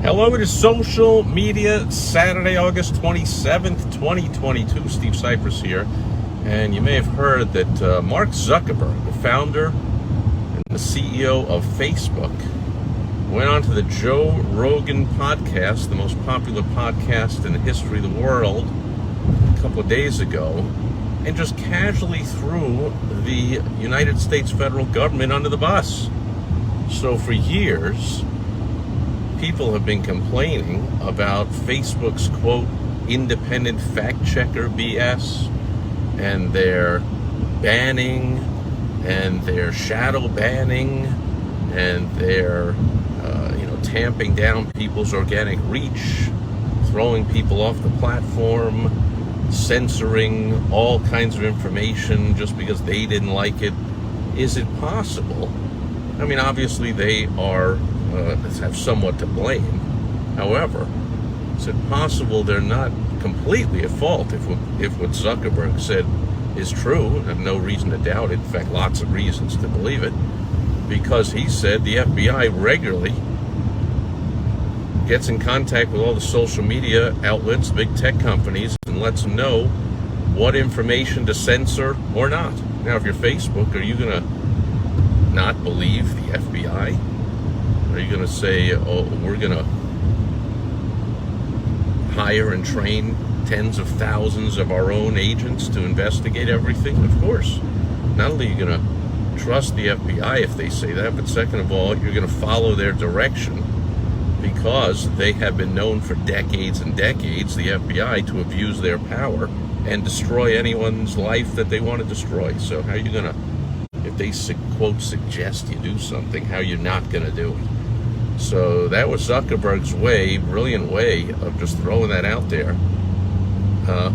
Hello, it is Social Media Saturday, August 27th, 2022. Steve Sipress here. And you may have heard that Mark Zuckerberg, the founder and the CEO of Facebook, went on to the Joe Rogan podcast, the most popular podcast in the history of the world, a couple of days ago, and just casually threw the United States federal government under the bus. So for years, people have been complaining about Facebook's, quote, independent fact-checker BS, and their banning, and their shadow banning, and their, tamping down people's organic reach, throwing people off the platform, censoring all kinds of information just because they didn't like it. Is it possible? I mean, obviously they are have somewhat to blame. However, is it possible they're not completely at fault if what Zuckerberg said is true? I have no reason to doubt it. In fact, lots of reasons to believe it, because he said the FBI regularly gets in contact with all the social media outlets, big tech companies, and lets them know what information to censor or not. Now, if you're Facebook, are you going to not believe the FBI? Are you going to say, oh, we're going to hire and train tens of thousands of our own agents to investigate everything? Of course. Not only are you going to trust the FBI if they say that, but second of all, you're going to follow their direction, because they have been known for decades and decades, the FBI, to abuse their power and destroy anyone's life that they want to destroy. So how are you going to, if they, quote, suggest you do something, how you're not going to do it? So that was Zuckerberg's way, brilliant way of just throwing that out there,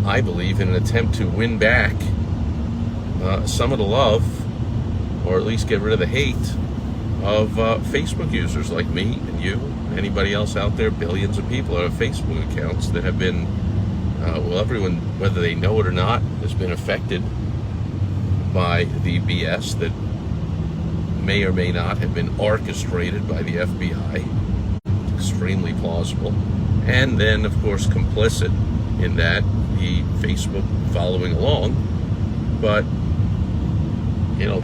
I believe, in an attempt to win back some of the love, or at least get rid of the hate, of Facebook users like me and you, anybody else out there. Billions of people have Facebook accounts that have been, everyone, whether they know it or not, has been affected by the BS that may or may not have been orchestrated by the FBI. Extremely plausible. And then, of course, complicit in that, the Facebook following along. But,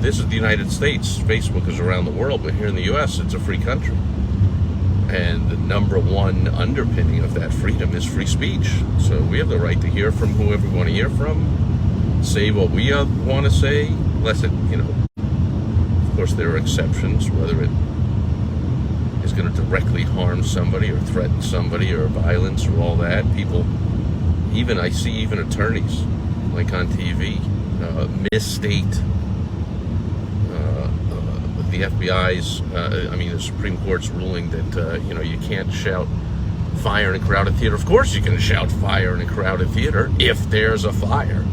this is the United States. Facebook is around the world, but here in the U.S., it's a free country. And the number one underpinning of that freedom is free speech. So we have the right to hear from whoever we want to hear from, say what we want to say, unless it, of course there are exceptions, whether it is going to directly harm somebody or threaten somebody or violence or all that. People, I see even attorneys, like on TV, misstate the FBI's, the Supreme Court's ruling that, you can't shout fire in a crowded theater. Of course you can shout fire in a crowded theater if there's a fire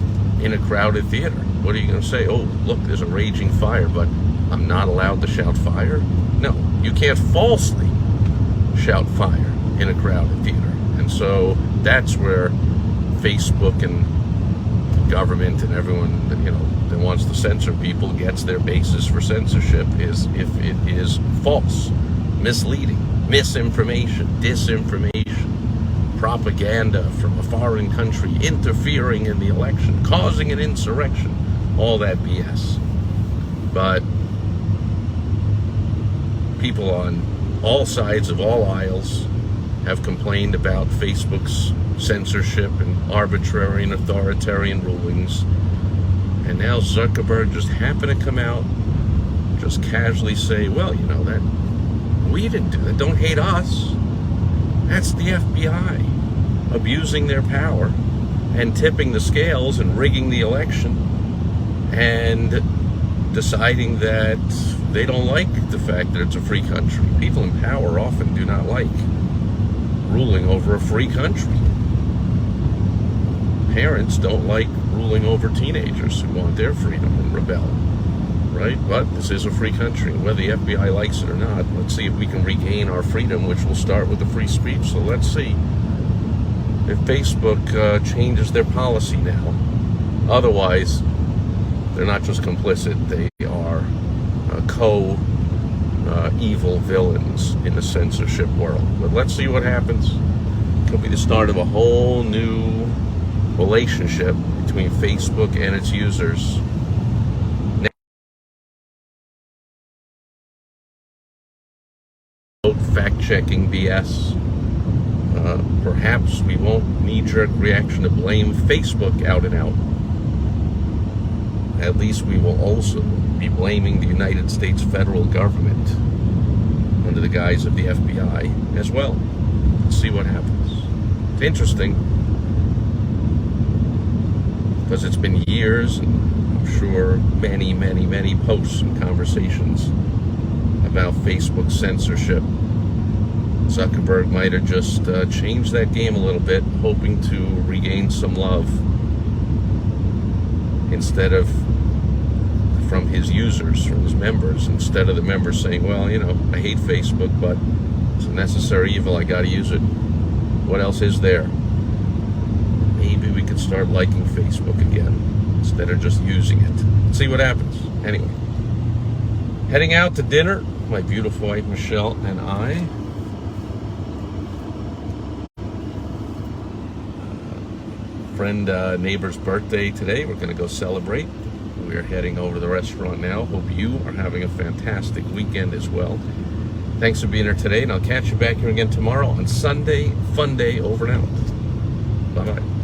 in a crowded theater. What are you going to say? Oh, look, there's a raging fire, but I'm not allowed to shout fire? No, you can't falsely shout fire in a crowded theater. And so that's where Facebook and government and everyone that wants to censor people gets their basis for censorship, is if it is false, misleading, misinformation, disinformation, propaganda from a foreign country, interfering in the election, causing an insurrection, all that BS. But people on all sides of all aisles have complained about Facebook's censorship and arbitrary and authoritarian rulings. And now Zuckerberg just happened to come out, just casually say, well, that we didn't do that. Don't hate us. That's the FBI abusing their power and tipping the scales and rigging the election and deciding that they don't like the fact that it's a free country. People in power often do not like ruling over a free country. Parents don't like ruling over teenagers who want their freedom and rebel, right? But this is a free country. Whether the FBI likes it or not, let's see if we can regain our freedom, which will start with the free speech. So let's see if Facebook changes their policy now. Otherwise, they're not just complicit, they are evil villains in the censorship world. But let's see what happens. It'll be the start of a whole new relationship between Facebook and its users. Fact-checking BS. Perhaps we won't knee-jerk reaction to blame Facebook out and out. At least we will also be blaming the United States federal government under the guise of the FBI as well. Let's see what happens. It's interesting because it's been years, and I'm sure many, many, many posts and conversations about Facebook censorship. Zuckerberg might have just changed that game a little bit, hoping to regain some love instead of from his users, from his members, instead of the members saying, well, you know, I hate Facebook, but it's a necessary evil, I gotta use it. What else is there? Maybe we could start liking Facebook again instead of just using it. Let's see what happens. Anyway, heading out to dinner, my beautiful wife Michelle and I. Friend neighbor's birthday today. We're going to go celebrate. We're heading over to the restaurant now. Hope you are having a fantastic weekend as well. Thanks for being here today, and I'll catch you back here again tomorrow on Sunday. Fun day over and out. Bye-bye.